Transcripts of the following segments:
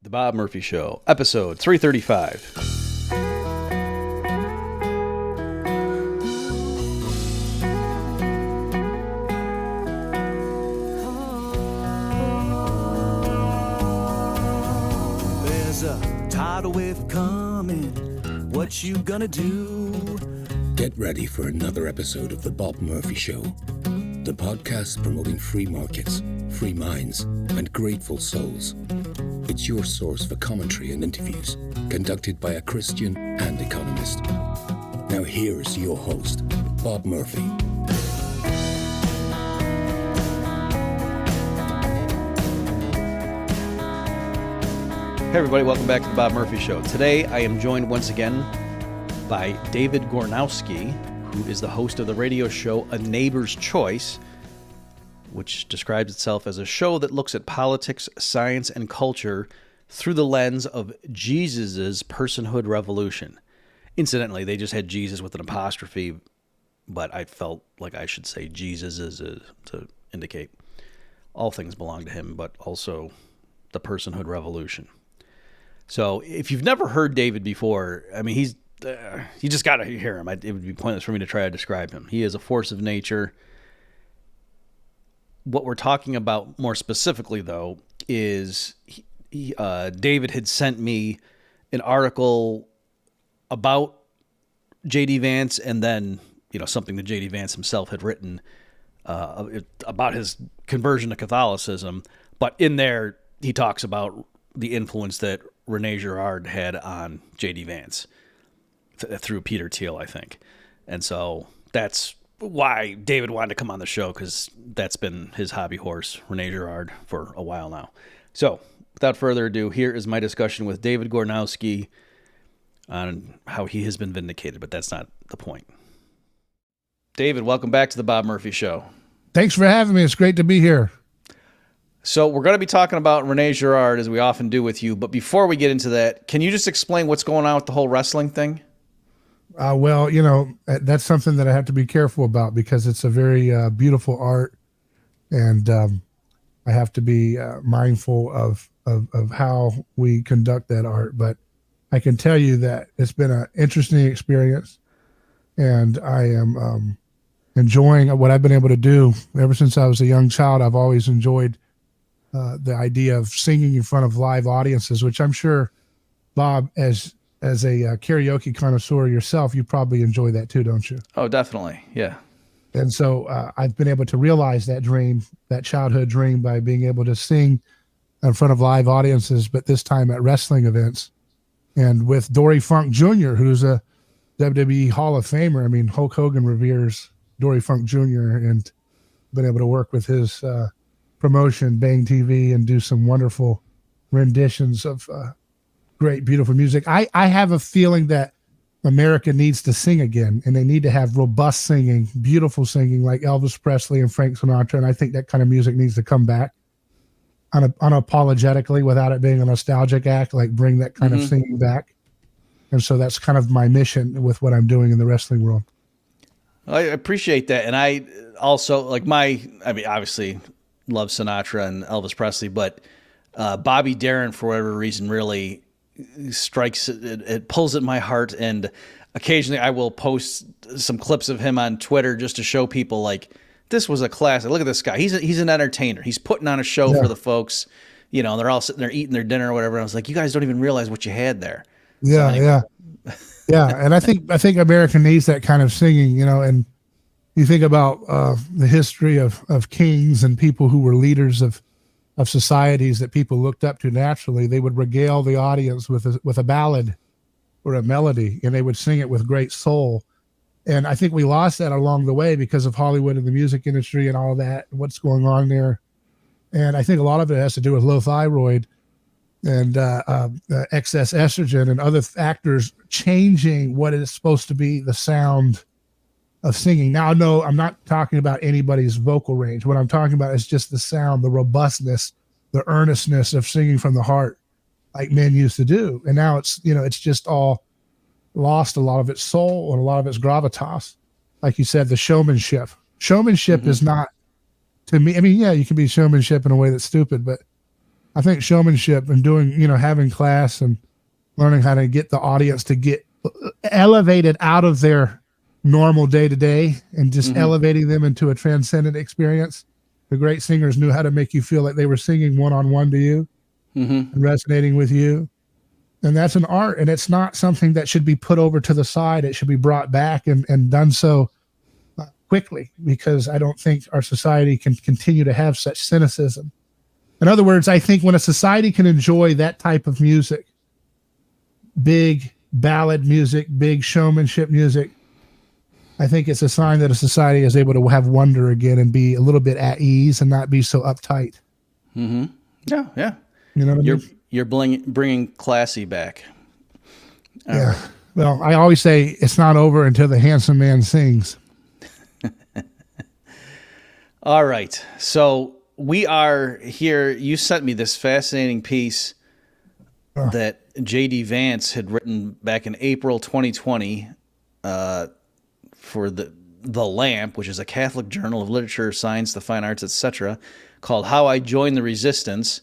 The Bob Murphy Show, episode 335. There's a tidal wave coming. What you gonna do? Get ready for another episode of The Bob Murphy Show, the podcast promoting free markets, free minds, and grateful souls. It's your source for commentary and interviews conducted by a Christian and economist. Now here's your host, Bob Murphy. Hey everybody, welcome back to The Bob Murphy Show. Today I am joined once again by David Gornowski, who is the host of the radio show A Neighbor's Choice, which describes itself as a show that looks at politics, science, and culture through the lens of Jesus's personhood revolution. Incidentally, they just had Jesus with an apostrophe, but I felt like I should say Jesus to indicate all things belong to him, but also the personhood revolution. So if you've never heard David before, I mean, you just got to hear him. It would be pointless for me to try to describe him. He is a force of nature. What we're talking about more specifically, though, is David had sent me an article about J.D. Vance, and then something that J.D. Vance himself had written about his conversion to Catholicism. But in there, he talks about the influence that Rene Girard had on J.D. Vance through Peter Thiel, I think. And so that's why David wanted to come on the show, because that's been his hobby horse, Rene Girard, for a while now. So without further ado, here is my discussion with David Gornowski on how he has been vindicated, but that's not the point. David, welcome back to the Bob Murphy Show. Thanks for having me. It's great to be here. So we're going to be talking about Rene Girard, as we often do with you. But before we get into that, can you just explain what's going on with the whole wrestling thing? Well, that's something that I have to be careful about, because it's a very beautiful art, and I have to be mindful of how we conduct that art. But I can tell you that it's been an interesting experience, and I am enjoying what I've been able to do. Ever since I was a young child, I've always enjoyed the idea of singing in front of live audiences, which I'm sure, Bob, as a karaoke connoisseur yourself, you probably enjoy that too, don't you? Oh, definitely. Yeah. And so I've been able to realize that dream, that childhood dream, by being able to sing in front of live audiences, but this time at wrestling events. And with Dory Funk Jr., who's a WWE Hall of Famer. I mean, Hulk Hogan reveres Dory Funk Jr., and been able to work with his promotion, Bang TV, and do some wonderful renditions of great, beautiful music. I have a feeling that America needs to sing again, and they need to have robust singing, beautiful singing like Elvis Presley and Frank Sinatra. And I think that kind of music needs to come back unapologetically, without it being a nostalgic act, like bring that kind of singing back. And so that's kind of my mission with what I'm doing in the wrestling world. I appreciate that. And I also obviously love Sinatra and Elvis Presley, but Bobby Darin, for whatever reason, really strikes, it pulls at my heart. And occasionally I will post some clips of him on Twitter just to show people, like, this was a classic. Look at this guy. He's an entertainer. He's putting on a show for the folks, and they're all sitting there eating their dinner or whatever. And I was like, you guys don't even realize what you had there. Yeah. So anyway. Yeah. And I think America needs that kind of singing, and you think about the history of kings and people who were leaders of societies that people looked up to naturally. They would regale the audience with a ballad or a melody, and they would sing it with great soul. And I think we lost that along the way because of Hollywood and the music industry and all that, what's going on there. And I think a lot of it has to do with low thyroid and excess estrogen and other factors changing what is supposed to be the sound of singing. Now, no, I'm not talking about anybody's vocal range. What I'm talking about is just the sound, the robustness, the earnestness of singing from the heart, like men used to do. And now it's just all lost, a lot of its soul and a lot of its gravitas. Like you said, the showmanship. Showmanship is not, to me, I mean, yeah, you can be showmanship in a way that's stupid, but I think showmanship and doing, having class and learning how to get the audience to get elevated out of their normal day to day and just elevating them into a transcendent experience. The great singers knew how to make you feel like they were singing one-on-one to you and resonating with you. And that's an art, and it's not something that should be put over to the side. It should be brought back and done so quickly, because I don't think our society can continue to have such cynicism. In other words, I think when a society can enjoy that type of music, big ballad music, big showmanship music, I think it's a sign that a society is able to have wonder again and be a little bit at ease and not be so uptight. Yeah. You know what I mean? You're bringing classy back. Yeah. Right. Well, I always say it's not over until the handsome man sings. All right. So we are here. You sent me this fascinating piece that J.D. Vance had written back in April 2020 for the Lamp, which is a Catholic journal of literature, science, the fine arts, etc., called How I Joined the Resistance,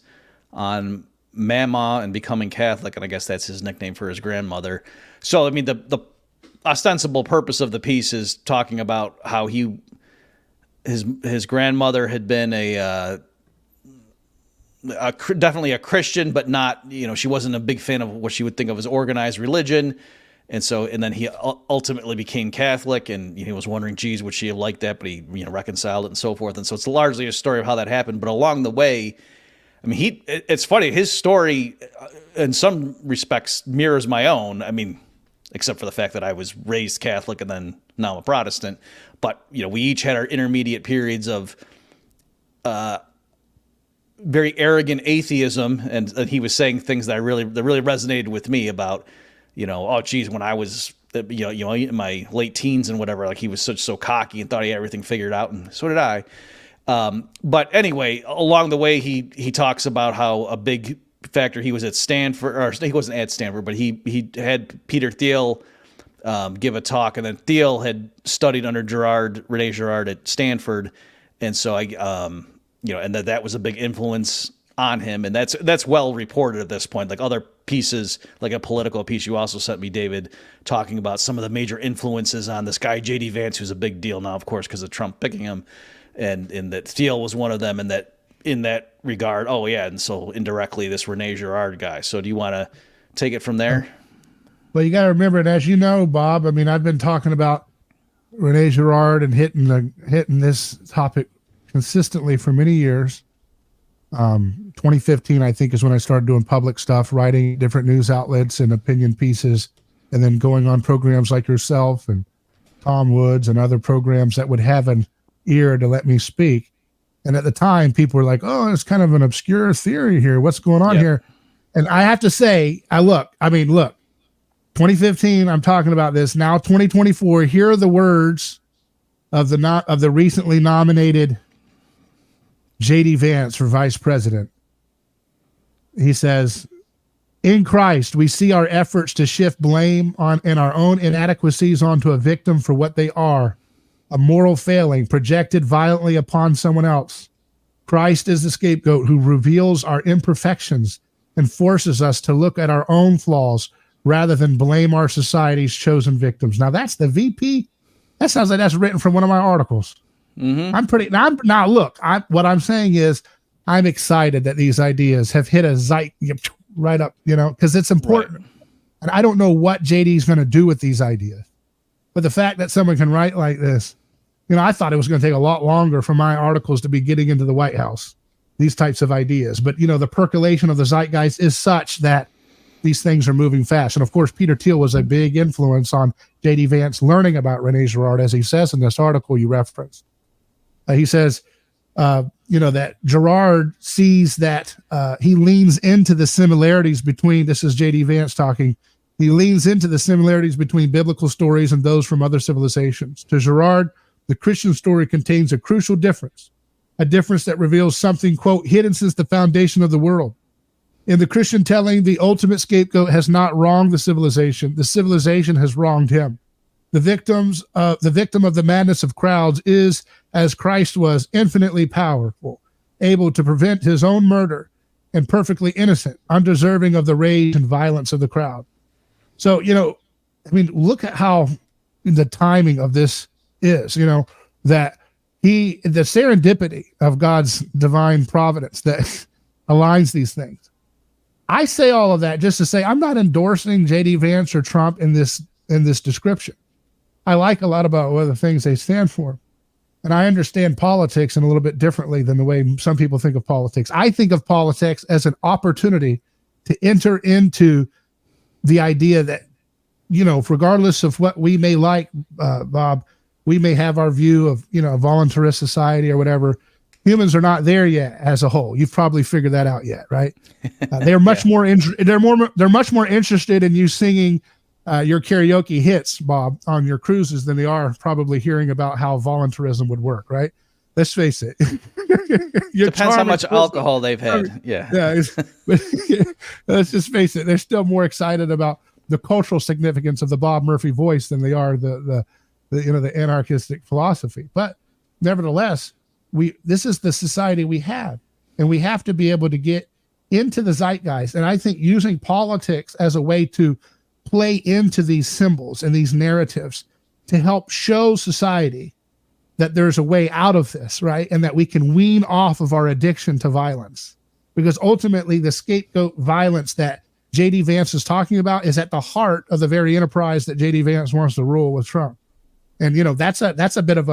on Mama and becoming Catholic, and I guess that's his nickname for his grandmother. So, I mean, the ostensible purpose of the piece is talking about how his grandmother had been definitely a Christian, but not, she wasn't a big fan of what she would think of as organized religion. And then he ultimately became Catholic, and he was wondering, geez, would she have liked that? But he, reconciled it and so forth. And so it's largely a story of how that happened. But along the way, I mean, it's funny, his story in some respects mirrors my own. I mean, except for the fact that I was raised Catholic and then now I'm a Protestant. But, we each had our intermediate periods of very arrogant atheism. And he was saying things that really resonated with me about, oh, geez, when I was, in my late teens and whatever, like he was so cocky and thought he had everything figured out. And so did I. But anyway, along the way, he talks about how a big factor, he was at Stanford, or he wasn't at Stanford, but he had Peter Thiel give a talk, and then Thiel had studied under Rene Girard at Stanford, and so and that was a big influence on him, and that's well reported at this point. Like other pieces, like a political piece you also sent me, David, talking about some of the major influences on this guy J.D. Vance, who's a big deal now, of course, because of Trump picking him. And that Thiel was one of them, and that in that regard, oh yeah, and so indirectly this Rene Girard guy. So do you want to take it from there? Well, you got to remember, and as you know, Bob, I mean, I've been talking about Rene Girard and hitting this topic consistently for many years. 2015, I think, is when I started doing public stuff, writing different news outlets and opinion pieces, and then going on programs like yourself and Tom Woods and other programs that would have an ear to let me speak. And at the time, people were like, oh, it's kind of an obscure theory here. What's going on here? And I have to say, look, 2015, I'm talking about this. Now 2024, here are the words of the recently nominated J.D. Vance for vice president. He says, in Christ, we see our efforts to shift blame and our own inadequacies onto a victim for what they are, a moral failing projected violently upon someone else. Christ is the scapegoat who reveals our imperfections and forces us to look at our own flaws rather than blame our society's chosen victims. Now that's the VP. That sounds like that's written from one of my articles. What I'm saying is I'm excited that these ideas have hit a right up, because it's important. Right. And I don't know what JD's going to do with these ideas, but the fact that someone can write like this, I thought it was going to take a lot longer for my articles to be getting into the White House, these types of ideas. But, the percolation of the zeitgeist is such that these things are moving fast. And of course, Peter Thiel was a big influence on J.D. Vance learning about Rene Girard, as he says in this article you referenced. He says, that Girard sees that he leans into the similarities between, this is J.D. Vance talking, he leans into the similarities between biblical stories and those from other civilizations. To Girard, the Christian story contains a crucial difference, a difference that reveals something, quote, hidden since the foundation of the world. In the Christian telling, the ultimate scapegoat has not wronged the civilization has wronged him. The victim of the madness of crowds is, as Christ was, infinitely powerful, able to prevent his own murder and perfectly innocent, undeserving of the rage and violence of the crowd. So, I mean, look at how the timing of this is, that the serendipity of God's divine providence that aligns these things. I say all of that just to say I'm not endorsing J.D. Vance or Trump in this description. I like a lot about what the things they stand for. And I understand politics in a little bit differently than the way some people think of politics. I think of politics as an opportunity to enter into the idea that, regardless of what we may like, Bob, we may have our view of, a voluntarist society or whatever. Humans are not there yet as a whole. You've probably figured that out yet, right? They're much more they're much more interested in you singing your karaoke hits, Bob, on your cruises than they are probably hearing about how voluntarism would work, right? Let's face it. Depends how much alcohol they've had. Yeah. Let's just face it. They're still more excited about the cultural significance of the Bob Murphy voice than they are the anarchistic philosophy. But nevertheless, this is the society we have, and we have to be able to get into the zeitgeist. And I think using politics as a way to play into these symbols and these narratives to help show society that there's a way out of this, right? And that we can wean off of our addiction to violence. Because ultimately the scapegoat violence that J.D. Vance is talking about is at the heart of the very enterprise that J.D. Vance wants to rule with Trump. And, that's a bit of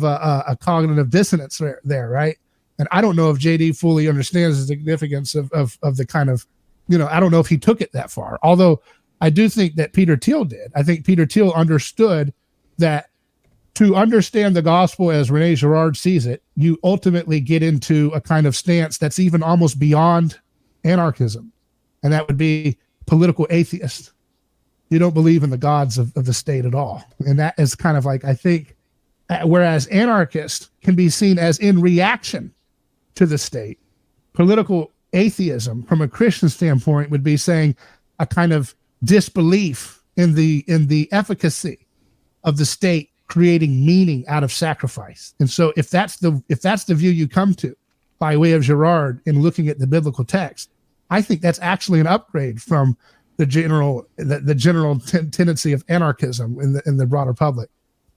a cognitive dissonance there, right? And I don't know if J.D. fully understands the significance of the kind of, I don't know if he took it that far. Although I do think that Peter Thiel did. I think Peter Thiel understood that to understand the gospel as Rene Girard sees it, you ultimately get into a kind of stance that's even almost beyond anarchism. And that would be political atheist. You don't believe in the gods of the state at all. And that is kind of like, I think, whereas anarchist can be seen as in reaction to the state, political atheism from a Christian standpoint would be saying a kind of disbelief in the efficacy of the state creating meaning out of sacrifice. And so if that's the view you come to by way of Girard in looking at the biblical text, I think that's actually an upgrade from the general tendency of anarchism in the broader public.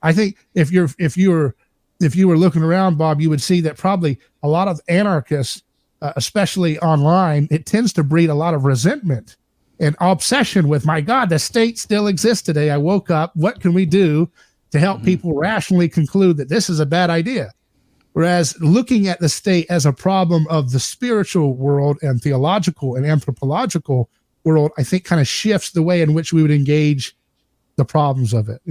I think if you were looking around, Bob, you would see that probably a lot of anarchists, especially online, it tends to breed a lot of resentment and obsession with, my God, the state still exists today. I woke up. What can we do to help people rationally conclude that this is a bad idea? Whereas looking at the state as a problem of the spiritual world and theological and anthropological world, I think kind of shifts the way in which we would engage the problems of it,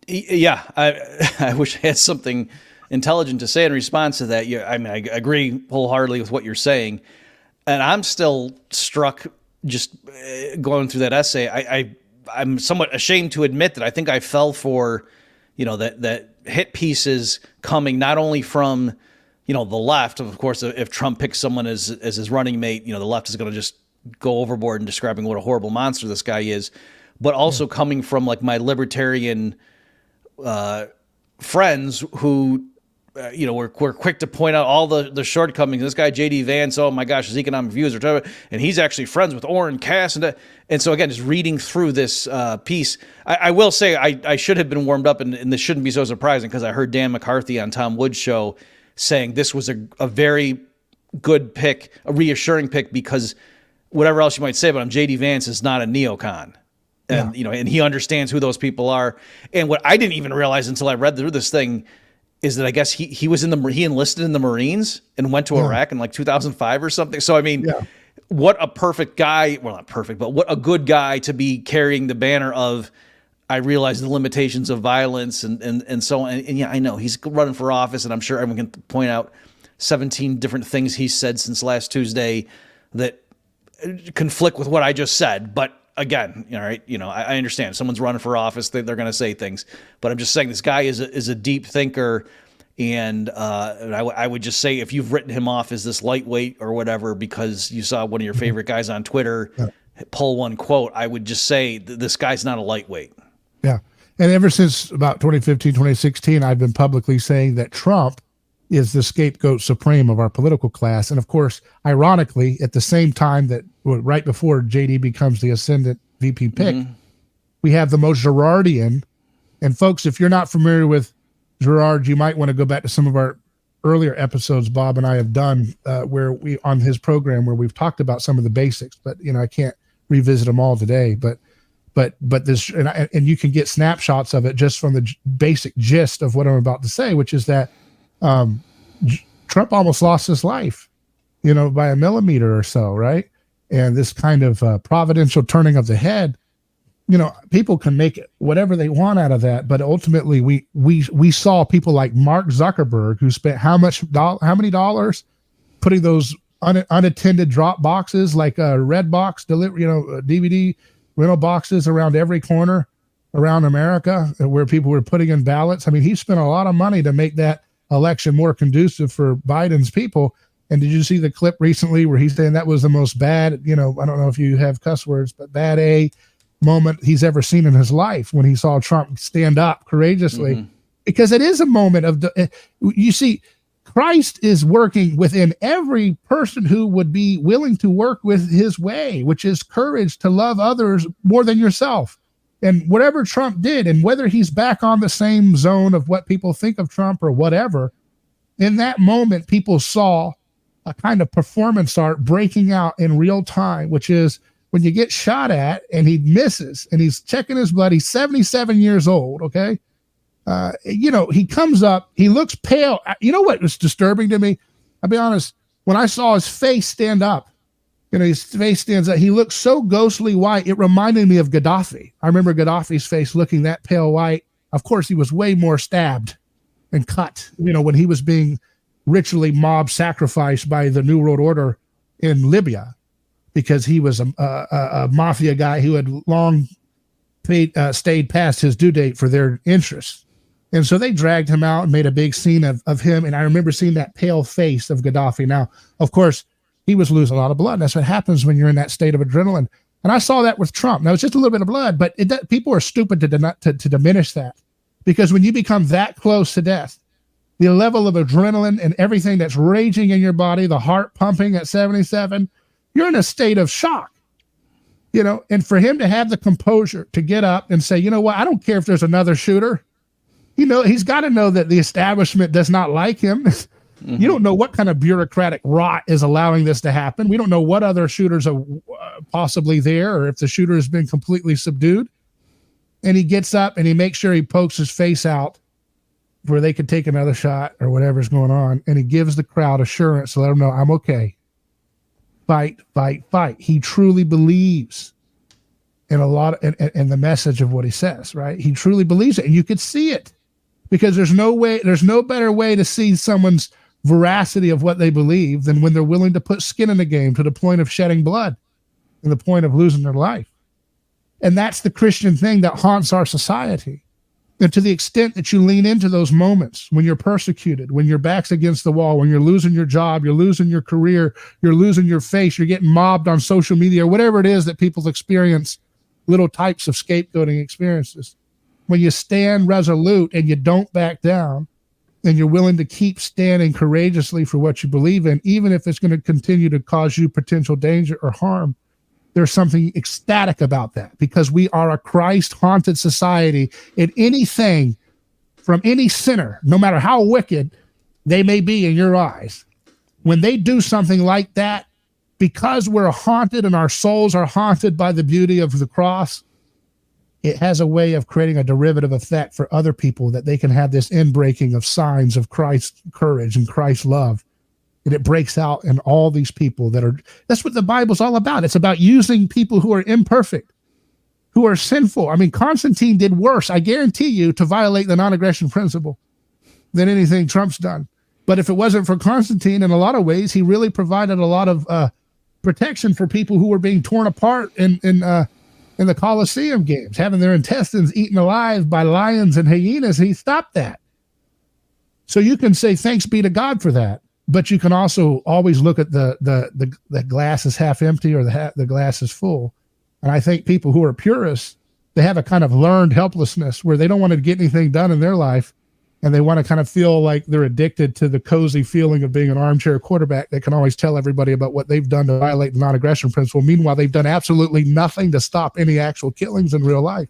Yeah, I wish I had something intelligent to say in response to that. I agree wholeheartedly with what you're saying. And I'm still struck just going through that essay. I'm somewhat ashamed to admit that I think I fell for, that hit pieces coming not only from, the left. Of course, if Trump picks someone as his running mate, the left is going to just go overboard in describing what a horrible monster this guy is, but also coming from like my libertarian friends who, we're quick to point out all the shortcomings. This guy, J.D. Vance, oh my gosh, his economic views are terrible. And he's actually friends with Orrin Cass. And so again, just reading through this piece, I will say I should have been warmed up, and this shouldn't be so surprising because I heard Dan McCarthy on Tom Wood's show saying this was a very good pick, a reassuring pick, because whatever else you might say about him, J.D. Vance is not a neocon. And, and he understands who those people are. And what I didn't even realize until I read through this thing is that I guess he enlisted in the Marines and went to Iraq in like 2005 or something. So, I mean, what a perfect guy, well, not perfect, but what a good guy to be carrying the banner of, I realize the limitations of violence and so on. And yeah, I know he's running for office, and I'm sure everyone can point out 17 different things he said since last Tuesday that conflict with what I just said. But again, all right, I understand someone's running for office, they're going to say things, but I'm just saying this guy is a deep thinker. And I would just say, if you've written him off as this lightweight or whatever because you saw one of your favorite guys on Twitter pull one quote, I would just say this guy's not a lightweight. Yeah. And ever since about 2015, 2016, I've been publicly saying that Trump is the scapegoat supreme of our political class. And of course, ironically, at the same time that right before JD becomes the ascendant VP pick, we have the most Girardian. And folks, if you're not familiar with Girard, you might want to go back to some of our earlier episodes Bob and I have done where we on his program where we've talked about some of the basics, but I can't revisit them all today. But this and you can get snapshots of it just from the basic gist of what I'm about to say, which is that Trump almost lost his life, by a millimeter or so, right? And this kind of providential turning of the head, people can make it whatever they want out of that, but ultimately we saw people like Mark Zuckerberg who spent how many dollars putting those unattended drop boxes like Redbox delivery, DVD rental boxes around every corner around America where people were putting in ballots. I mean, he spent a lot of money to make that election more conducive for Biden's people. And did you see the clip recently where he's saying that was the most bad, I don't know if you have cuss words, but bad A moment he's ever seen in his life when he saw Trump stand up courageously, because it is a moment of you see, Christ is working within every person who would be willing to work with his way, which is courage to love others more than yourself. And whatever Trump did, and whether he's back on the same zone of what people think of Trump or whatever, in that moment, people saw a kind of performance art breaking out in real time, which is when you get shot at and he misses and he's checking his blood. He's 77 years old. Okay. He comes up, he looks pale. You know what was disturbing to me? I'll be honest. When I saw his face stand up, his face stands up. He looks so ghostly white. It reminded me of Gaddafi. I remember Gaddafi's face looking that pale white. Of course, he was way more stabbed and cut, when he was being ritually mob sacrificed by the New World Order in Libya, because he was a mafia guy who had long stayed past his due date for their interests. And so they dragged him out and made a big scene of him. And I remember seeing that pale face of Gaddafi. Now, of course, he was losing a lot of blood. That's what happens when you're in that state of adrenaline. And I saw that with Trump. Now, it's just a little bit of blood, but people are stupid to diminish that, because when you become that close to death, the level of adrenaline and everything that's raging in your body, the heart pumping at 77, you're in a state of shock, and for him to have the composure to get up and say, what, I don't care if there's another shooter. He's got to know that the establishment does not like him. You don't know what kind of bureaucratic rot is allowing this to happen. We don't know what other shooters are possibly there, or if the shooter has been completely subdued. And he gets up and he makes sure he pokes his face out where they could take another shot or whatever's going on. And he gives the crowd assurance to let them know, I'm okay. Fight, fight, fight. He truly believes in a lot in the message of what he says, right? He truly believes it. And you could see it, because there's no better way to see someone's veracity of what they believe than when they're willing to put skin in the game to the point of shedding blood and the point of losing their life. And that's the Christian thing that haunts our society. And to the extent that you lean into those moments when you're persecuted, when your back's against the wall, when you're losing your job, you're losing your career, you're losing your face, you're getting mobbed on social media, or whatever it is that people experience, little types of scapegoating experiences. When you stand resolute and you don't back down, and you're willing to keep standing courageously for what you believe in, even if it's going to continue to cause you potential danger or harm, there's something ecstatic about that, because we are a Christ-haunted society. And anything from any sinner, no matter how wicked they may be in your eyes, when they do something like that, because we're haunted and our souls are haunted by the beauty of the cross, it has a way of creating a derivative effect for other people, that they can have this inbreaking of signs of Christ's courage and Christ's love. And it breaks out in all these people that's what the Bible's all about. It's about using people who are imperfect, who are sinful. I mean, Constantine did worse, I guarantee you, to violate the non-aggression principle than anything Trump's done. But if it wasn't for Constantine, in a lot of ways, he really provided a lot of protection for people who were being torn apart in the Colosseum games, having their intestines eaten alive by lions and hyenas. He stopped that. So you can say thanks be to God for that, but you can also always look at the glass is half empty or the glass is full. And I think people who are purists, they have a kind of learned helplessness where they don't want to get anything done in their life and they want to kind of feel like they're addicted to the cozy feeling of being an armchair quarterback that can always tell everybody about what they've done to violate the non-aggression principle. Meanwhile, they've done absolutely nothing to stop any actual killings in real life.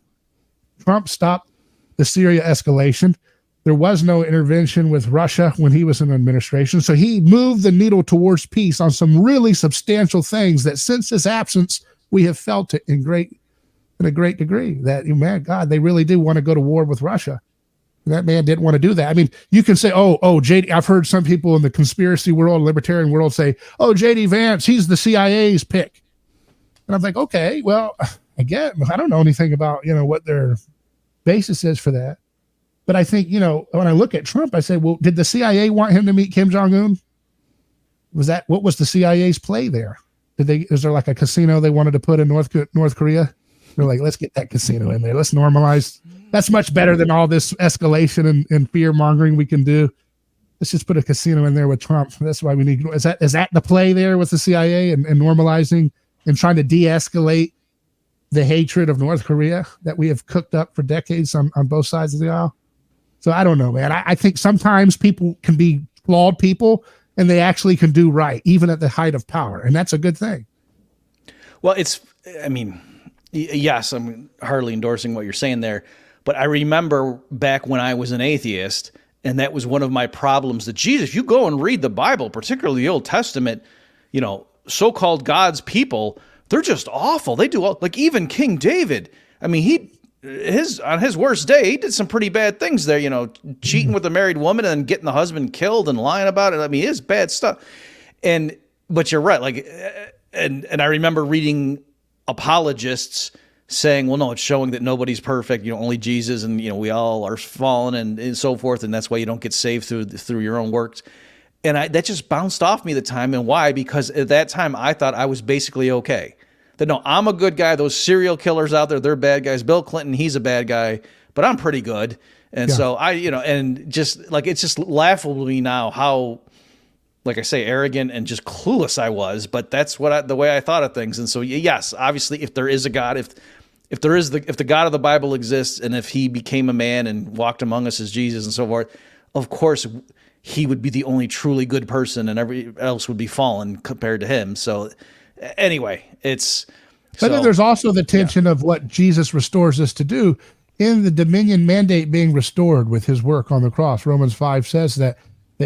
Trump stopped the Syria escalation. There was no intervention with Russia when he was in administration. So he moved the needle towards peace on some really substantial things that since his absence, we have felt it in a great degree that, man, God, they really do want to go to war with Russia. That man didn't want to do that. I mean, you can say, oh, JD, I've heard some people in the conspiracy world, libertarian world say, oh, JD Vance, he's the CIA's pick. And I'm like, okay, well, again, I don't know anything about, what their basis is for that. But I think, when I look at Trump, I say, well, did the CIA want him to meet Kim Jong-un? What was the CIA's play there? Is there like a casino they wanted to put in North Korea? They're like, let's get that casino in there. Let's normalize. That's much better than all this escalation and fear mongering we can do. Let's just put a casino in there with Trump. That's why we need. Is that the play there with the CIA and normalizing and trying to de-escalate the hatred of North Korea that we have cooked up for decades on both sides of the aisle? So I don't know, man. I think sometimes people can be flawed people and they actually can do right, even at the height of power. And that's a good thing. Well, yes, I'm hardly endorsing what you're saying there, but I remember back when I was an atheist, and that was one of my problems, that Jesus, if you go and read the Bible, particularly the Old Testament, so-called God's people, they're just awful. They do like even King David. I mean, on his worst day, he did some pretty bad things there, cheating with a married woman and getting the husband killed and lying about it. I mean, it's bad stuff. But you're right. Like, and I remember reading apologists saying, well, no, it's showing that nobody's perfect, only Jesus, and we all are fallen and so forth, and that's why you don't get saved through your own works. And that just bounced off me at the time. And why? Because at that time I thought I was basically okay. That no, I'm a good guy. Those serial killers out there, they're bad guys. Bill Clinton, he's a bad guy, but I'm pretty good. And so and just like, it's just laughable to me now how, like I say, arrogant and just clueless I was, but that's the way I thought of things. And so, yes, obviously, if there is a God, if the God of the Bible exists, and if he became a man and walked among us as Jesus and so forth, of course, he would be the only truly good person, and every else would be fallen compared to him. So anyway, but then there's also the tension of what Jesus restores us to do in the dominion mandate being restored with his work on the cross. Romans 5 says that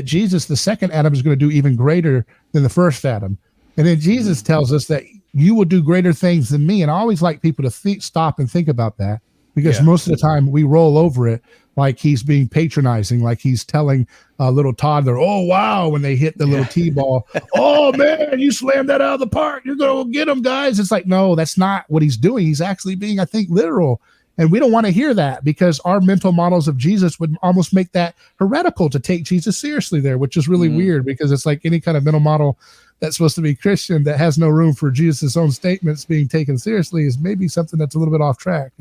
Jesus, the second Adam, is going to do even greater than the first Adam. And then Jesus tells us that you will do greater things than me. And I always like people to stop and think about that, because most of the time we roll over it like he's being patronizing, like he's telling a little toddler, oh, wow, when they hit the little T-ball, oh, man, you slammed that out of the park. You're going to get them, guys. It's like, no, that's not what he's doing. He's actually being, I think, literal. And we don't want to hear that, because our mental models of Jesus would almost make that heretical to take Jesus seriously there, which is really weird, because it's like any kind of mental model that's supposed to be Christian that has no room for Jesus' own statements being taken seriously is maybe something that's a little bit off track,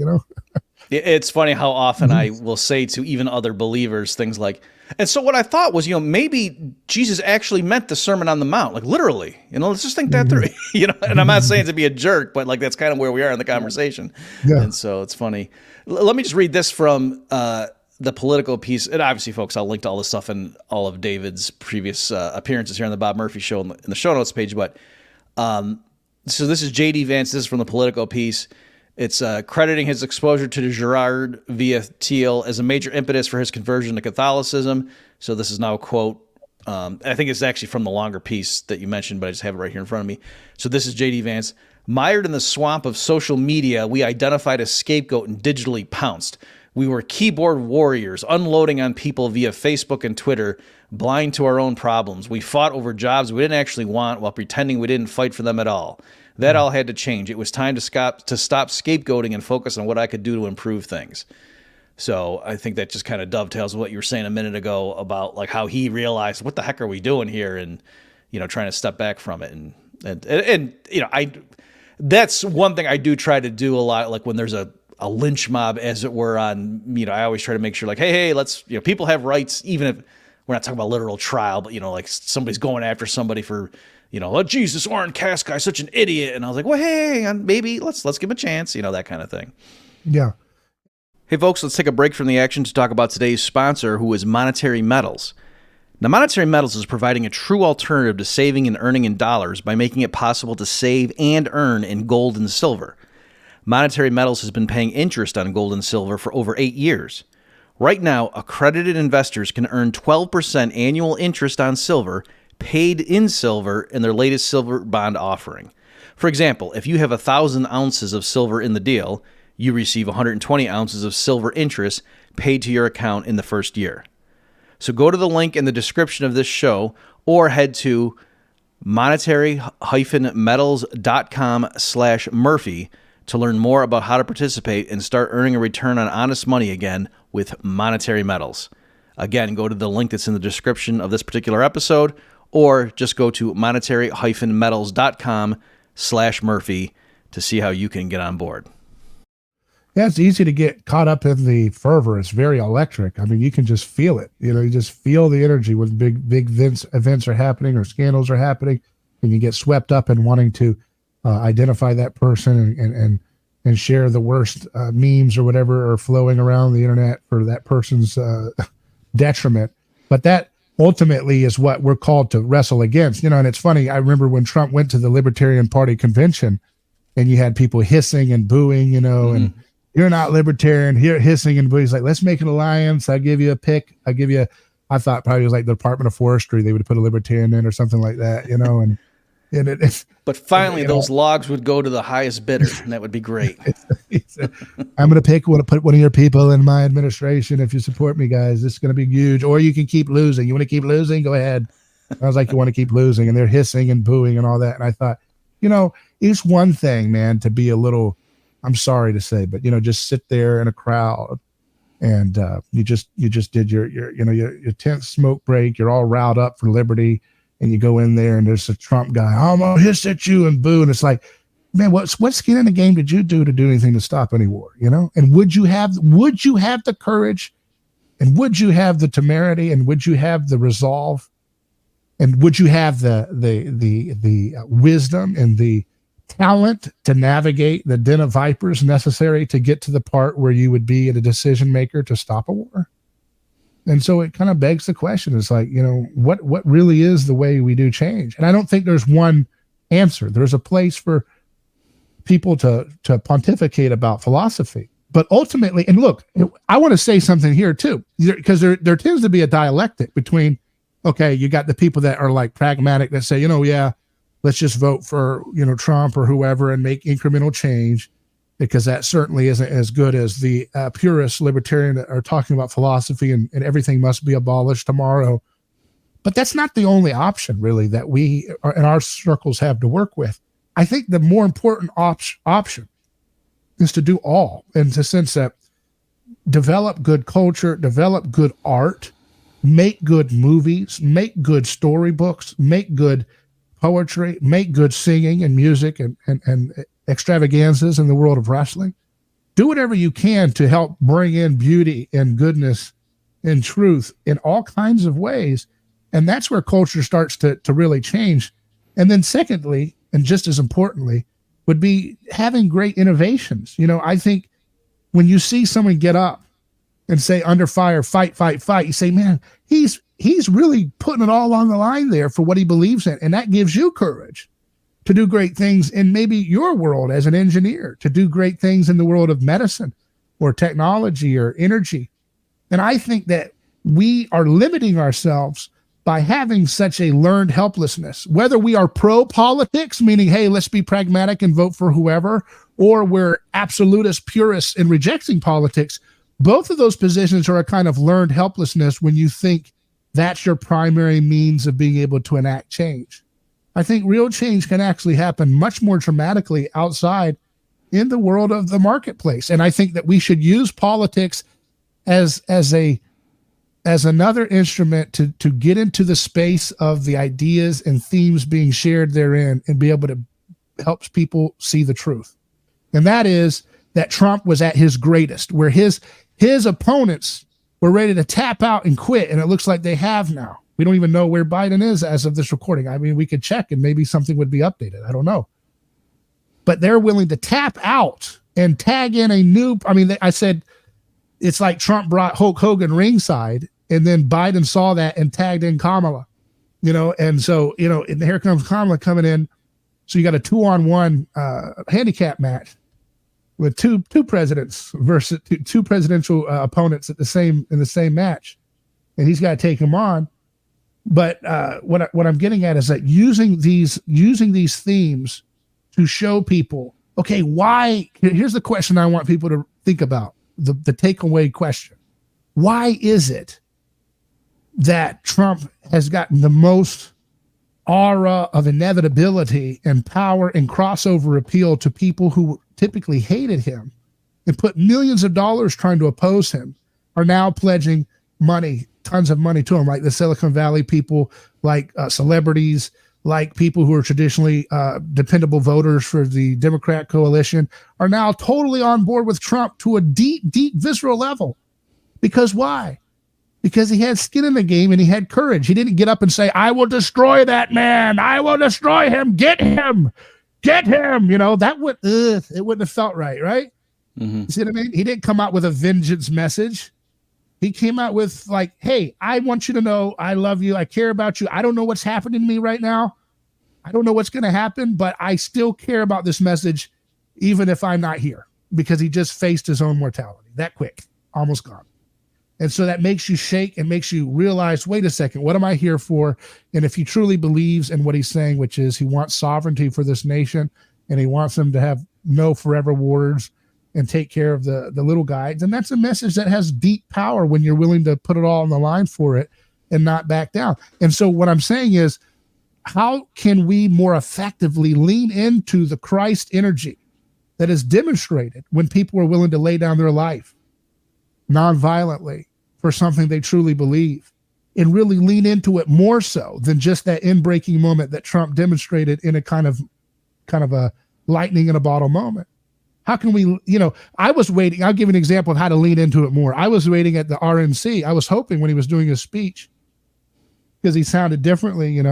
It's funny how often I will say to even other believers things like, and so what I thought was, maybe Jesus actually meant the Sermon on the Mount, like literally, let's just think that through, and I'm not saying to be a jerk, but like, that's kind of where we are in the conversation. Yeah. And so it's funny. Let me just read this from the Political piece. And obviously, folks, I'll link to all this stuff in all of David's previous appearances here on the Bob Murphy Show in the show notes page. But so this is J.D. Vance. This is from the Political piece. It's crediting his exposure to Girard via Thiel as a major impetus for his conversion to Catholicism. So this is now a quote. I think it's actually from the longer piece that you mentioned, but I just have it right here in front of me. So this is J.D. Vance. Mired in the swamp of social media, we identified a scapegoat and digitally pounced. We were keyboard warriors, unloading on people via Facebook and Twitter, blind to our own problems. We fought over jobs we didn't actually want while pretending we didn't fight for them at all. That all had to change. It was time to stop scapegoating and focus on what I could do to improve things. So I think that just kind of dovetails with what you were saying a minute ago about like how he realized, what the heck are we doing here? And, trying to step back from it. And that's one thing I do try to do a lot. Like when there's a lynch mob, as it were, on, I always try to make sure like, hey, let's, people have rights, even if we're not talking about literal trial, but, like somebody's going after somebody for, Jesus, Oren Cascai, such an idiot. And I was like, well, hey, maybe let's give him a chance, that kind of thing. Yeah. Hey folks, let's take a break from the action to talk about today's sponsor, who is Monetary Metals. Now, Monetary Metals is providing a true alternative to saving and earning in dollars by making it possible to save and earn in gold and silver. Monetary Metals has been paying interest on gold and silver for over 8 years. Right now, accredited investors can earn 12% annual interest on silver, paid in silver, in their latest silver bond offering. For example, if you have 1,000 ounces of silver in the deal, you receive 120 ounces of silver interest paid to your account in the first year. So go to the link in the description of this show or head to monetary-metals.com/Murphy to learn more about how to participate and start earning a return on honest money again with Monetary Metals. Again, go to the link that's in the description of this particular episode or just go to monetary-metals.com/Murphy to see how you can get on board. Yeah, it's easy to get caught up in the fervor. It's very electric. I mean, you can just feel it. You just feel the energy when big events are happening or scandals are happening, and you get swept up in wanting to identify that person and share the worst memes or whatever are flowing around the internet for that person's detriment. But that ultimately is what we're called to wrestle against. And it's funny. I remember when Trump went to the Libertarian Party convention, and you had people hissing and booing, and you're not libertarian, here hissing and booing. He's like, let's make an alliance. I'll give you a pick. I thought probably it was like the Department of Forestry. They would put a libertarian in or something like that, But finally, those logs would go to the highest bidder, and that would be great. I'm going to put one of your people in my administration. If you support me, guys, this is going to be huge. Or you can keep losing. You want to keep losing? Go ahead. I was like, you want to keep losing. And they're hissing and booing and all that. And I thought, it's one thing, man, to be a little, I'm sorry to say, but just sit there in a crowd and you just did your 10th smoke break. You're all riled up for liberty, and you go in there and there's a Trump guy. I'm gonna hiss at you and boo, and it's like, man, what skin in the game did you do to do anything to stop any war? And would you have the courage, and would you have the temerity, and would you have the resolve, and would you have the wisdom and the talent to navigate the den of vipers necessary to get to the part where you would be a decision maker to stop a war? And so it kind of begs the question. It's like, what really is the way we do change? And I don't think there's one answer. There's a place for people to pontificate about philosophy. But ultimately, and look, I want to say something here too, because there tends to be a dialectic between, okay, you got the people that are like pragmatic that say, yeah, let's just vote for, Trump or whoever and make incremental change, because that certainly isn't as good as the purist libertarian that are talking about philosophy and everything must be abolished tomorrow. But that's not the only option, really, that we in our circles have to work with. I think the more important option is to do all, in the sense that develop good culture, develop good art, make good movies, make good storybooks, make good poetry, make good singing and music and extravaganzas in the world of wrestling. Do whatever you can to help bring in beauty and goodness and truth in all kinds of ways. And that's where culture starts to really change. And then secondly, and just as importantly, would be having great innovations. I think when you see someone get up and say, under fire, fight, fight, fight, you say, man, he's really putting it all on the line there for what he believes in. And that gives you courage to do great things in maybe your world as an engineer, to do great things in the world of medicine or technology or energy. And I think that we are limiting ourselves by having such a learned helplessness, whether we are pro-politics, meaning, hey, let's be pragmatic and vote for whoever, or we're absolutist purists in rejecting politics. Both of those positions are a kind of learned helplessness when you think that's your primary means of being able to enact change. I think real change can actually happen much more dramatically outside in the world of the marketplace. And I think that we should use politics as another instrument to get into the space of the ideas and themes being shared therein and be able to help people see the truth. And that is that Trump was at his greatest, where his opponents were ready to tap out and quit. And it looks like they have now. We don't even know where Biden is as of this recording. I mean, we could check and maybe something would be updated. I don't know. But they're willing to tap out and tag in a new, I said, it's like Trump brought Hulk Hogan ringside, and then Biden saw that and tagged in Kamala, and so, and here comes Kamala coming in. So you got a 2-on-1 handicap match with two presidents versus two presidential opponents in the same match, and he's got to take him on. But what I'm getting at is that using these themes to show people, okay, why? Here's the question I want people to think about, the takeaway question: why is it that Trump has gotten the most aura of inevitability and power and crossover appeal to people who typically hated him and put millions of dollars trying to oppose him, are now pledging money, tons of money to him, like the Silicon Valley people, like celebrities, like people who are traditionally dependable voters for the Democrat coalition, are now totally on board with Trump to a deep, deep visceral level. Because why? Because he had skin in the game and he had courage. He didn't get up and say, I will destroy that man. I will destroy him. Get him. Get him. That would, it wouldn't have felt right, right? Mm-hmm. You see what I mean? He didn't come out with a vengeance message. He came out with like, hey, I want you to know I love you. I care about you. I don't know what's happening to me right now. I don't know what's going to happen, but I still care about this message, even if I'm not here, because he just faced his own mortality that quick, almost gone. And so that makes you shake and makes you realize, wait a second, what am I here for? And if he truly believes in what he's saying, which is he wants sovereignty for this nation and he wants them to have no forever wars and take care of the little guys, and that's a message that has deep power when you're willing to put it all on the line for it and not back down. And so what I'm saying is, how can we more effectively lean into the Christ energy that is demonstrated when people are willing to lay down their life nonviolently for something they truly believe, and really lean into it more so than just that in-breaking moment that Trump demonstrated in a kind of a lightning in a bottle moment? How can we, I was waiting. I'll give an example of how to lean into it more. I was waiting at the RNC. I was hoping when he was doing his speech, because he sounded differently, and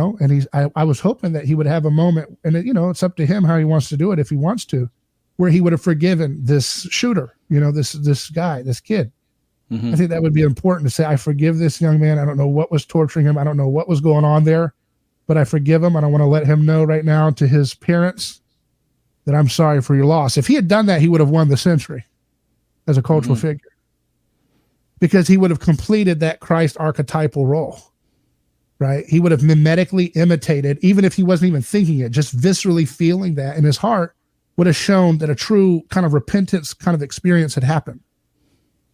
I was hoping that he would have a moment, and it's up to him how he wants to do it, if he wants to, where he would have forgiven this shooter, this guy, this kid. Mm-hmm. I think that would be important to say, I forgive this young man. I don't know what was torturing him. I don't know what was going on there, but I forgive him. And I want to let him know right now, to his parents, that I'm sorry for your loss. If he had done that, he would have won the century as a cultural figure, because he would have completed that Christ archetypal role, right? He would have mimetically imitated, even if he wasn't even thinking it, just viscerally feeling that in his heart, would have shown that a true kind of repentance kind of experience had happened.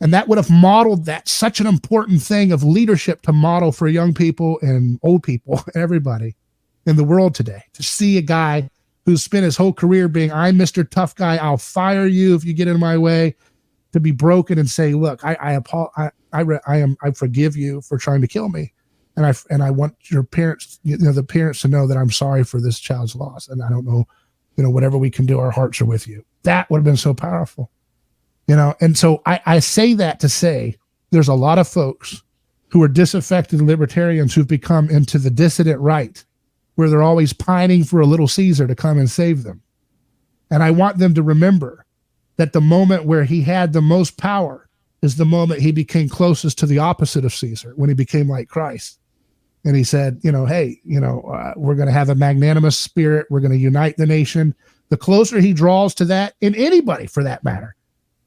And that would have modeled that, such an important thing of leadership to model for young people and old people, everybody in the world today, to see a guy who's spent his whole career being, I'm Mr. Tough Guy, I'll fire you if you get in my way, to be broken and say, look, I forgive you for trying to kill me. And I want your parents, the parents, to know that I'm sorry for this child's loss. And I don't know, whatever we can do, our hearts are with you. That would have been so powerful, And so I say that to say there's a lot of folks who are disaffected libertarians who've become into the dissident right, where they're always pining for a little Caesar to come and save them. And I want them to remember that the moment where he had the most power is the moment he became closest to the opposite of Caesar, when he became like Christ. And he said, hey, we're going to have a magnanimous spirit. We're going to unite the nation. The closer he draws to that, and anybody for that matter,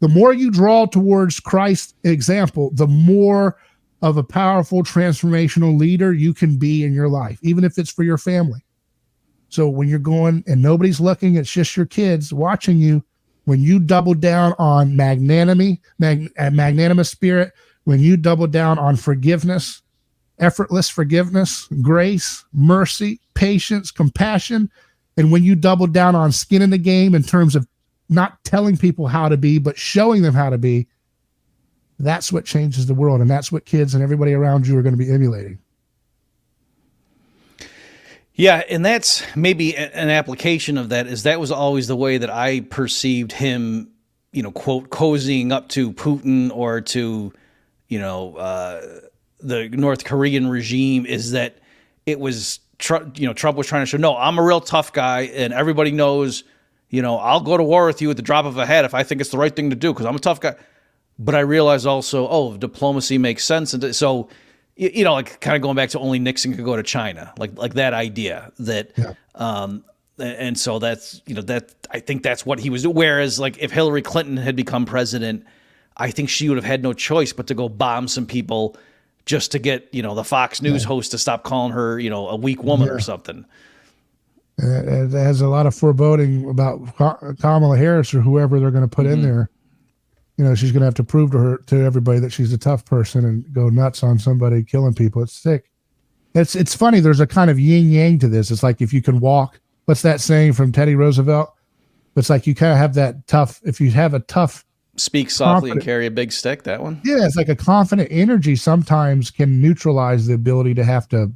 the more you draw towards Christ's example, the more of a powerful transformational leader you can be in your life, even if it's for your family. So when you're going and nobody's looking, it's just your kids watching you, when you double down on magnanimous spirit, when you double down on forgiveness, effortless forgiveness, grace, mercy, patience, compassion, and when you double down on skin in the game in terms of not telling people how to be, but showing them how to be, that's what changes the world. And that's what kids and everybody around you are going to be emulating. Yeah, and that's maybe an application of that, is that was always the way that I perceived him, quote, cozying up to Putin or to, the North Korean regime, is that it was, Trump was trying to show, no, I'm a real tough guy, and everybody knows, I'll go to war with you at the drop of a hat if I think it's the right thing to do, because I'm a tough guy. but I realized also, oh, diplomacy makes sense. And so, like kind of going back to only Nixon could go to China, like that idea that, and so that's, that I think that's what he was doing. Whereas like if Hillary Clinton had become president, I think she would have had no choice but to go bomb some people just to get, the Fox News host to stop calling her, a weak woman or something. It has a lot of foreboding about Kamala Harris or whoever they're going to put in there. She's going to have to prove to everybody that she's a tough person and go nuts on somebody killing people. It's sick. It's funny. There's a kind of yin yang to this. It's like if you can walk, what's that saying from Teddy Roosevelt? It's like you kind of have that tough, if you have a tough, speak softly and carry a big stick, that one? Yeah, it's like a confident energy sometimes can neutralize the ability to have to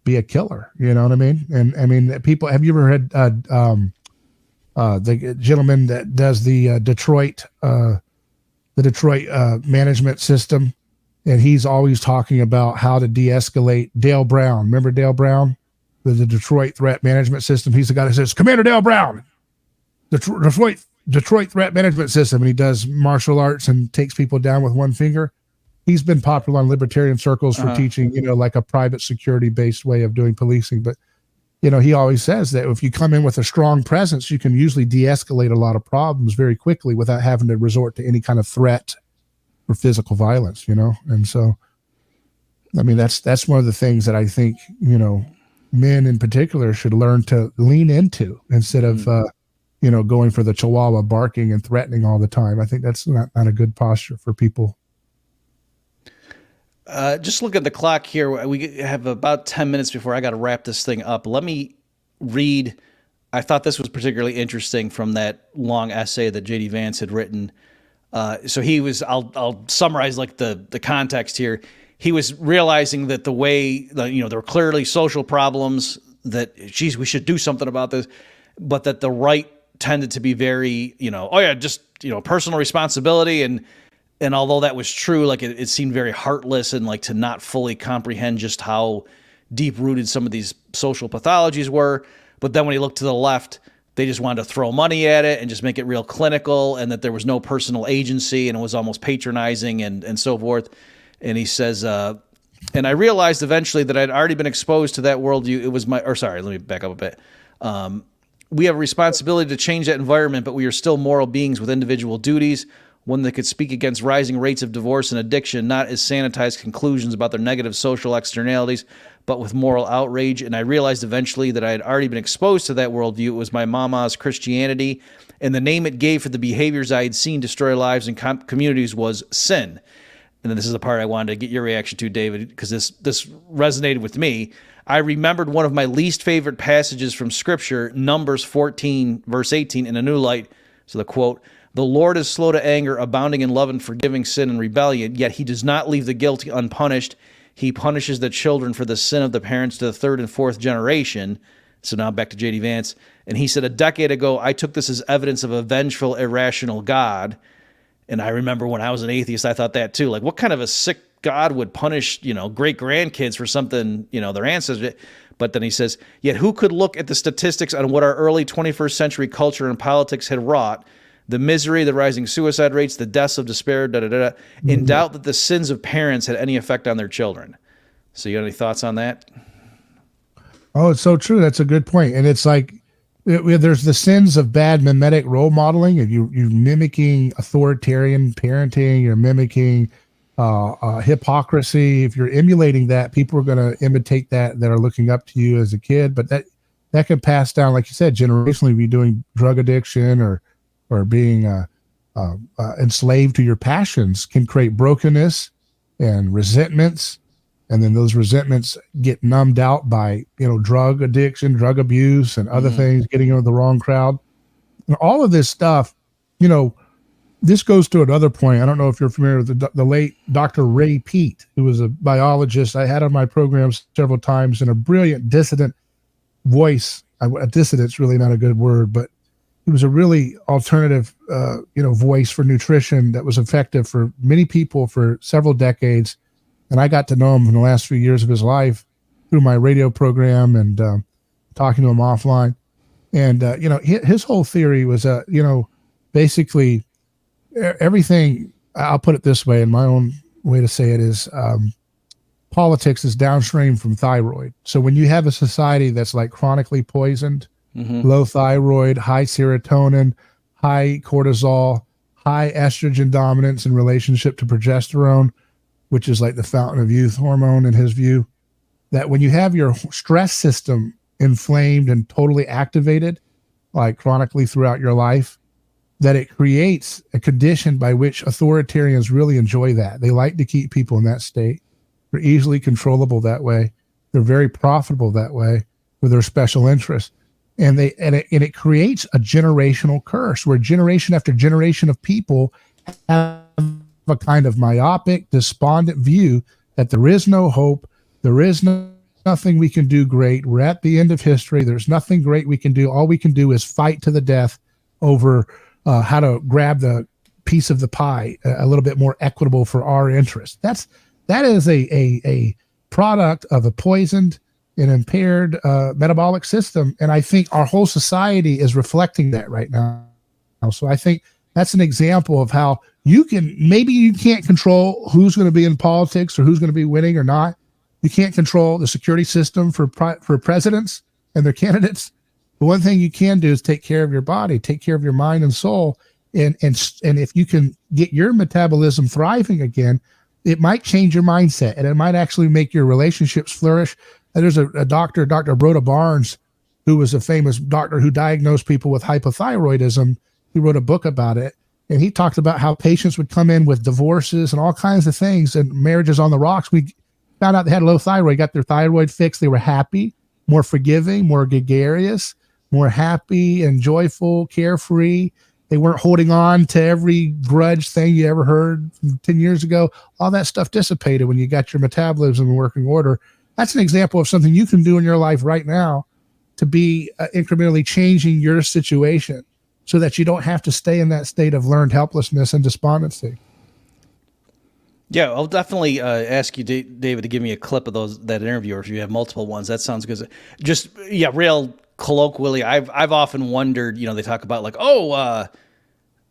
be a killer. You know what I mean? And I mean, people, have you ever heard the gentleman that does the Detroit management system? And he's always talking about how to de-escalate. Dale Brown. Remember Dale Brown? The Detroit threat management system. He's the guy that says, Commander Dale Brown, Detroit threat management system. And he does martial arts and takes people down with one finger. He's been popular on libertarian circles for teaching, like a private security based way of doing policing. But, he always says that if you come in with a strong presence, you can usually de-escalate a lot of problems very quickly without having to resort to any kind of threat or physical violence, And so, I mean, that's one of the things that I think, men in particular should learn to lean into instead of, going for the chihuahua barking and threatening all the time. I think that's not a good posture for people. Just look at the clock here. We have about 10 minutes before I got to wrap this thing up. Let me read. I thought this was particularly interesting from that long essay that J.D. Vance had written. So he was, I'll summarize like the context here. He was realizing that the way, there were clearly social problems that, geez, we should do something about this, but that the right tended to be very, personal responsibility. And although that was true, like it seemed very heartless and like to not fully comprehend just how deep rooted some of these social pathologies were. But then when he looked to the left, they just wanted to throw money at it and just make it real clinical, and that there was no personal agency and it was almost patronizing and so forth. And he says, and I realized eventually that I'd already been exposed to that worldview. Let me back up a bit. We have a responsibility to change that environment, but we are still moral beings with individual duties, one that could speak against rising rates of divorce and addiction, not as sanitized conclusions about their negative social externalities, but with moral outrage. And I realized eventually that I had already been exposed to that worldview. It was my mama's Christianity, and the name it gave for the behaviors I had seen destroy lives and communities was sin. And then this is the part I wanted to get your reaction to, David, because this resonated with me. I remembered one of my least favorite passages from Scripture, Numbers 14, verse 18, in a new light. So the quote, "The Lord is slow to anger, abounding in love and forgiving sin and rebellion, yet he does not leave the guilty unpunished. He punishes the children for the sin of the parents to the third and fourth generation." So now back to J.D. Vance. And he said, "A decade ago, I took this as evidence of a vengeful, irrational God." And I remember when I was an atheist, I thought that too. Like, what kind of a sick God would punish, great-grandkids for something, their ancestors? But then he says, yet who could look at the statistics on what our early 21st century culture and politics had wrought, the misery, the rising suicide rates, the deaths of despair, in doubt that the sins of parents had any effect on their children? So you got any thoughts on that? Oh, it's so true. That's a good point. And it's like, there's the sins of bad mimetic role modeling. If you're mimicking authoritarian parenting, you're mimicking hypocrisy. If you're emulating that, people are going to imitate that are looking up to you as a kid. But that can pass down, like you said, generationally. If you're doing drug addiction or being enslaved to your passions, can create brokenness and resentments. And then those resentments get numbed out by, drug addiction, drug abuse, and other things, getting into the wrong crowd. And all of this stuff, this goes to another point. I don't know if you're familiar with the late Dr. Ray Peat, who was a biologist I had on my program several times, and a brilliant dissident voice. Dissident's really not a good word, but he was a really alternative, voice for nutrition that was effective for many people for several decades. And I got to know him in the last few years of his life through my radio program and talking to him offline. And, his whole theory was, basically everything I'll put it this way, and my own way to say it is, politics is downstream from thyroid. So when you have a society that's like chronically poisoned, low thyroid, high serotonin, high cortisol, high estrogen dominance in relationship to progesterone, which is like the fountain of youth hormone in his view, that when you have your stress system inflamed and totally activated, like chronically throughout your life, that it creates a condition by which authoritarians really enjoy that. They like to keep people in that state. They're easily controllable that way. They're very profitable that way with their special interests. And it creates a generational curse where generation after generation of people have a kind of myopic, despondent view that there is no hope. There is nothing we can do great. We're at the end of history. There's nothing great we can do. All we can do is fight to the death over how to grab the piece of the pie a little bit more equitable for our interest. That is a product of a poisoned and impaired metabolic system. And I think our whole society is reflecting that right now. So I think that's an example of how maybe you can't control who's going to be in politics or who's going to be winning or not. You can't control the security system for presidents and their candidates. But one thing you can do is take care of your body, take care of your mind and soul. And if you can get your metabolism thriving again, it might change your mindset, and it might actually make your relationships flourish. And there's a doctor, Dr. Broda Barnes, who was a famous doctor who diagnosed people with hypothyroidism. He wrote a book about it, and he talked about how patients would come in with divorces and all kinds of things and marriages on the rocks. We found out they had low thyroid, got their thyroid fixed. They were happy, more forgiving, more gregarious, more happy and joyful, carefree. They weren't holding on to every grudge thing you ever heard from 10 years ago. All that stuff dissipated when you got your metabolism in working order. That's an example of something you can do in your life right now to be incrementally changing your situation so that you don't have to stay in that state of learned helplessness and despondency. Yeah, I'll definitely ask you, David, to give me a clip of that interview, or if you have multiple ones. That sounds good. Just, real colloquially, I've often wondered, they talk about like, well,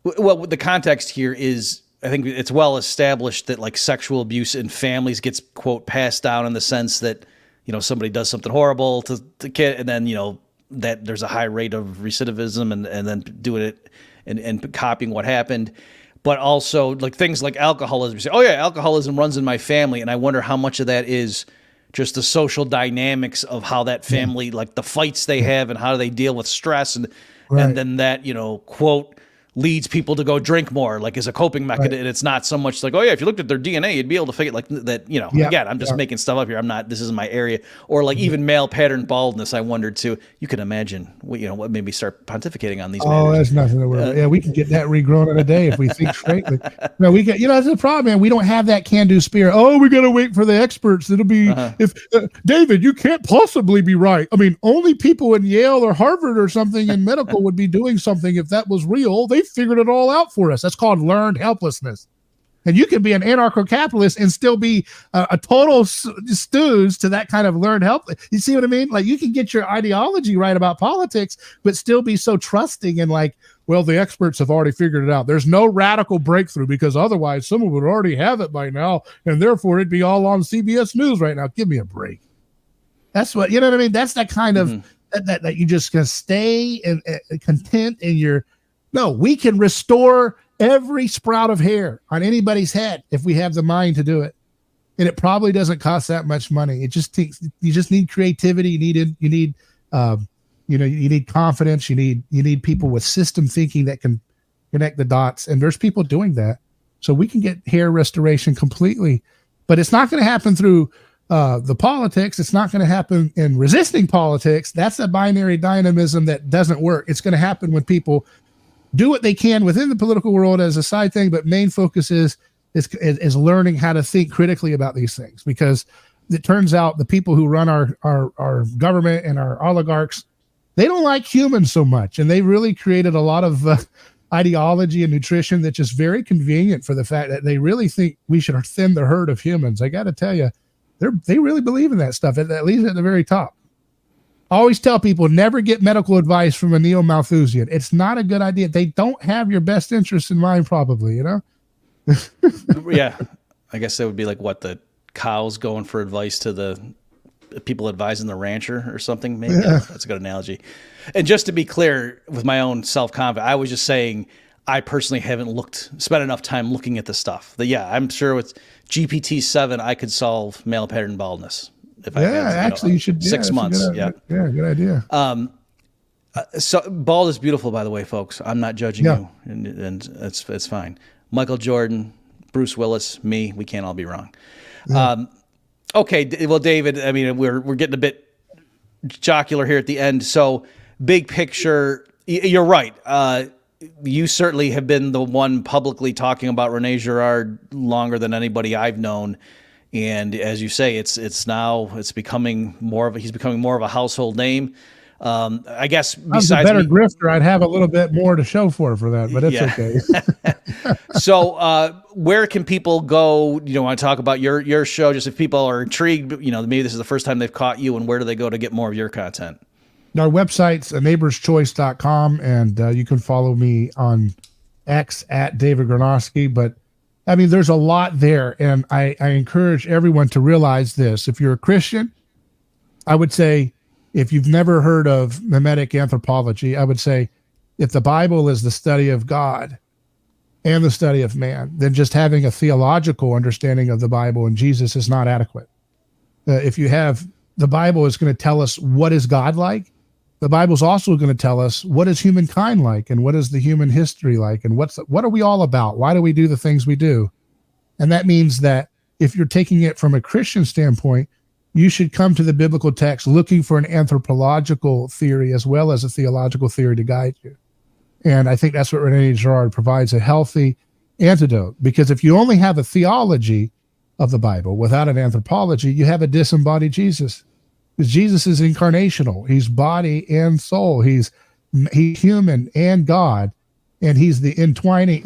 the context here is, I think it's well established that like sexual abuse in families gets, quote, passed down in the sense that, somebody does something horrible to the kid, and then, that there's a high rate of recidivism and then doing it and copying what happened. But also like things like alcoholism. You say, oh yeah, alcoholism runs in my family. And I wonder how much of that is just the social dynamics of how that family, like the fights they have and how they deal with stress. And then that, quote, leads people to go drink more, like as a coping mechanism. And it's not so much like, oh yeah, if you looked at their DNA, you'd be able to figure like that, again, I'm just making stuff up here. This isn't my area. Or like even male pattern baldness, I wondered too. You can imagine, what made me start pontificating on these matters. Oh, that's nothing to worry about. Yeah, we can get that regrown in a day if we think straightly. No, we get, that's the problem, man. We don't have that can-do spirit. Oh, we got to wait for the experts. It'll be, if David, you can't possibly be right. I mean, only people in Yale or Harvard or something in medical would be doing something if that was real. They figured it all out for us. That's called learned helplessness. And you can be an anarcho-capitalist and still be a total stooge to that kind of learned help. You see what I mean? Like you can get your ideology right about politics, but still be so trusting and like, well, the experts have already figured it out. There's no radical breakthrough because otherwise someone would already have it by now. And therefore it'd be all on CBS News right now. Give me a break. That's what, you know what I mean? That's that kind of, that you just can stay and content in your, no, we can restore every sprout of hair on anybody's head if we have the mind to do it. And it probably doesn't cost that much money. It just takes, you just need creativity. You need confidence. You need people with system thinking that can connect the dots. And there's people doing that. So we can get hair restoration completely, but it's not going to happen through the politics. It's not going to happen in resisting politics. That's a binary dynamism that doesn't work. It's going to happen when people do what they can within the political world as a side thing, but main focus is learning how to think critically about these things, because it turns out the people who run our government and our oligarchs, they don't like humans so much, and they really created a lot of ideology and nutrition that's just very convenient for the fact that they really think we should thin the herd of humans. I got to tell you, they really believe in that stuff, at least at the very top. I always tell people, never get medical advice from a neo-Malthusian. It's not a good idea. They don't have your best interests in mind, probably, Yeah. I guess that would be like what, the cows going for advice to the people advising the rancher or something. Maybe that's a good analogy. And just to be clear with my own self-confidence, I was just saying, I personally haven't spent enough time looking at the stuff. I'm sure with GPT-7, I could solve male pattern baldness. If I had, actually, you should. 6 months. Good idea. So bald is beautiful, by the way, folks. I'm not judging you, and it's fine. Michael Jordan, Bruce Willis, me, we can't all be wrong. Okay, well, David, I mean, we're getting a bit jocular here at the end. So, big picture, you're right. You certainly have been the one publicly talking about Rene Girard longer than anybody I've known. And as you say, it's becoming he's becoming more of a household name. I guess besides I'm a better grifter, I'd have a little bit more to show for that, but it's okay. So, where can people go? You know, want to talk about your show? Just if people are intrigued, you know, maybe this is the first time they've caught you, and where do they go to get more of your content? Our website's neighborschoice.com, and you can follow me on X at David Gronowski. But I mean, there's a lot there, and I encourage everyone to realize this. If you're a Christian, I would say, if you've never heard of mimetic anthropology, I would say if the Bible is the study of God and the study of man, then just having a theological understanding of the Bible and Jesus is not adequate. If you have, the Bible is going to tell us what is God like. The Bible's also going to tell us what is humankind like, and what is the human history like, and what are we all about? Why do we do the things we do? And that means that if you're taking it from a Christian standpoint, you should come to the biblical text looking for an anthropological theory as well as a theological theory to guide you. And I think that's what Rene Girard provides, a healthy antidote. Because if you only have a theology of the Bible without an anthropology, you have a disembodied Jesus. Because Jesus is incarnational. He's body and soul. He's human and God. And he's the entwining,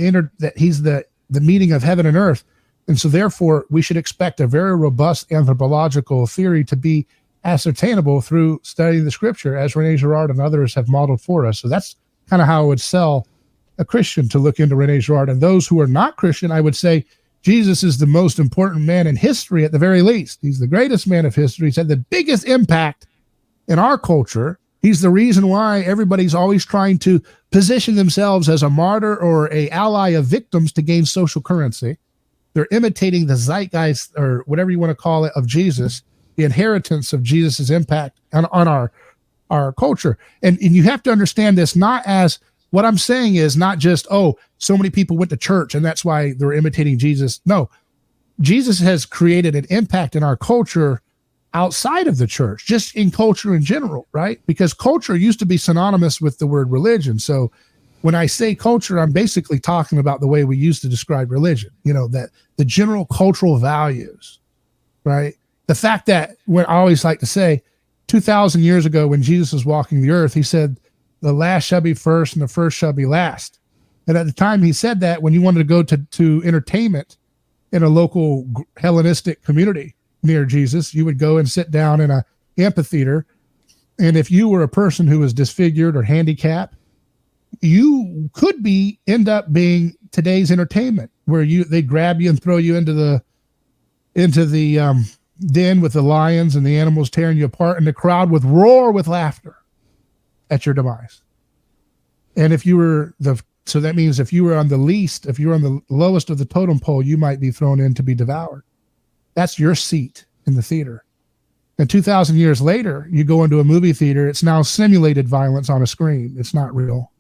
he's the meeting of heaven and earth. And so therefore, we should expect a very robust anthropological theory to be ascertainable through studying the scripture, as Rene Girard and others have modeled for us. So that's kind of how I would sell a Christian to look into Rene Girard. And those who are not Christian, I would say Jesus is the most important man in history at the very least. He's the greatest man of history. He's had the biggest impact in our culture. He's the reason why everybody's always trying to position themselves as a martyr or a ally of victims to gain social currency. They're imitating the zeitgeist, or whatever you want to call it, of Jesus, the inheritance of Jesus's impact on our culture. And you have to understand this, not as, what I'm saying is not just, so many people went to church and that's why they're imitating Jesus. No, Jesus has created an impact in our culture outside of the church, just in culture in general, right? Because culture used to be synonymous with the word religion. So when I say culture, I'm basically talking about the way we used to describe religion, that the general cultural values, right? The fact that, what I always like to say, 2,000 years ago when Jesus was walking the earth, he said, the last shall be first and the first shall be last. And at the time he said that, when you wanted to go to entertainment in a local Hellenistic community near Jesus, you would go and sit down in an amphitheater. And if you were a person who was disfigured or handicapped, you could end up being today's entertainment, where they grab you and throw you into the den with the lions and the animals tearing you apart, and the crowd would roar with laughter at your demise. And if you were so that means if you were on the lowest of the totem pole, you might be thrown in to be devoured. That's your seat in the theater. And 2,000 years later, you go into a movie theater, it's now simulated violence on a screen. It's not real.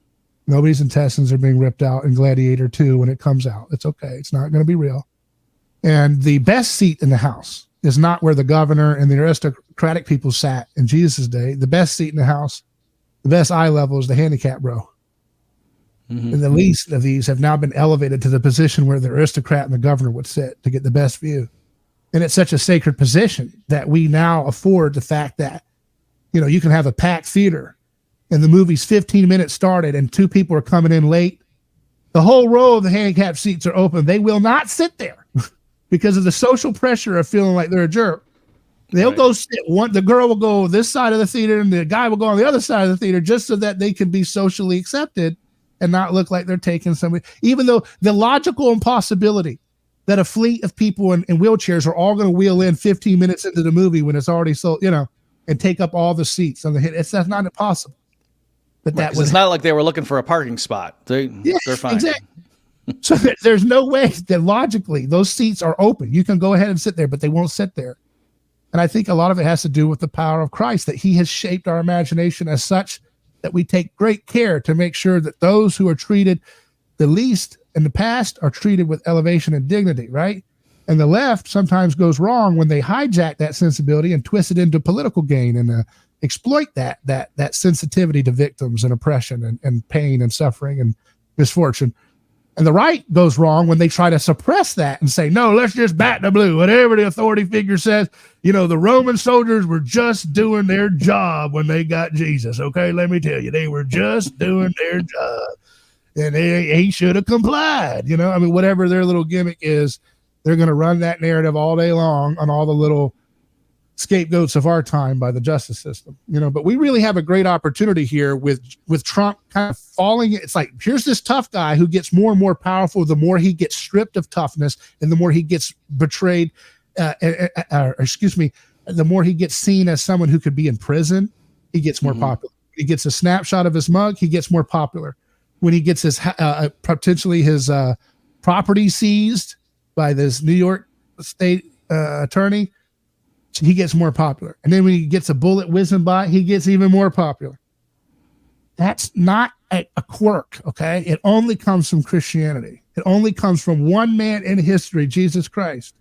Nobody's intestines are being ripped out in Gladiator 2 when it comes out. It's okay. It's not going to be real. And the best seat in the house is not where the governor and the aristocratic people sat in Jesus' day. The best seat in the house, the best eye level, is the handicap row. Mm-hmm. And the least of these have now been elevated to the position where the aristocrat and the governor would sit to get the best view. And it's such a sacred position that we now afford the fact that, you can have a packed theater and the movie's 15 minutes started and 2 people are coming in late. The whole row of the handicapped seats are open. They will not sit there because of the social pressure of feeling like they're a jerk. They'll go sit. The girl will go this side of the theater and the guy will go on the other side of the theater, just so that they can be socially accepted and not look like they're taking somebody, even though the logical impossibility that a fleet of people in wheelchairs are all going to wheel in 15 minutes into the movie when it's already sold, and take up all the seats on the hit. That's not impossible. But Right, it's not like they were looking for a parking spot. They're fine. Exactly. So there's no way that logically those seats are open. You can go ahead and sit there, but they won't sit there. And I think a lot of it has to do with the power of Christ, that he has shaped our imagination as such that we take great care to make sure that those who are treated the least in the past are treated with elevation and dignity, right? And the left sometimes goes wrong when they hijack that sensibility and twist it into political gain and exploit that sensitivity to victims and oppression and pain and suffering and misfortune. And the right goes wrong when they try to suppress that and say, no, let's just bat the blue. Whatever the authority figure says, the Roman soldiers were just doing their job when they got Jesus. Okay, let me tell you, they were just doing their job. And he should have complied. Whatever their little gimmick is, they're going to run that narrative all day long on all the little scapegoats of our time by the justice system, but we really have a great opportunity here with Trump kind of falling. It's like, here's this tough guy who gets more and more powerful the more he gets stripped of toughness and the more he gets betrayed, the more he gets seen as someone who could be in prison, he gets more popular. He gets a snapshot of his mug, he gets more popular. When he gets his potentially his property seized by this New York state attorney, he gets more popular. And then when he gets a bullet whizzing by, he gets even more popular. That's not a quirk, okay? It only comes from Christianity. It only comes from one man in history, Jesus Christ.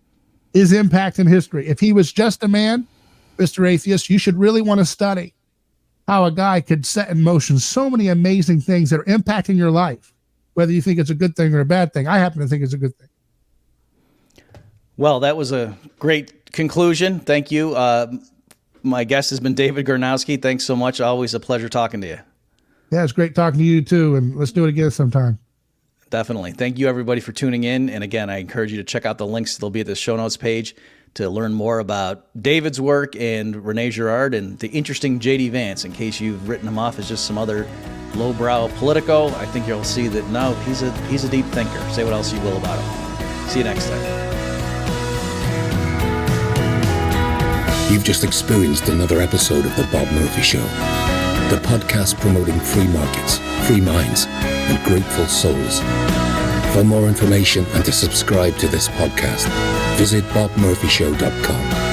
His impact in history. If he was just a man, Mr. Atheist, you should really want to study how a guy could set in motion so many amazing things that are impacting your life, whether you think it's a good thing or a bad thing. I happen to think it's a good thing. Well, that was a great conclusion. Thank you. My guest has been David Garnowski. Thanks so much. Always a pleasure talking to you. Yeah, it's great talking to you too. And let's do it again sometime. Definitely. Thank you, everybody, for tuning in. And again, I encourage you to check out the links. They'll be at the show notes page to learn more about David's work and Rene Girard and the interesting J.D. Vance. In case you've written him off as just some other lowbrow politico, I think you'll see that no, he's a deep thinker. Say what else you will about him. See you next time. You've just experienced another episode of The Bob Murphy Show, the podcast promoting free markets, free minds, and grateful souls. For more information and to subscribe to this podcast, visit bobmurphyshow.com.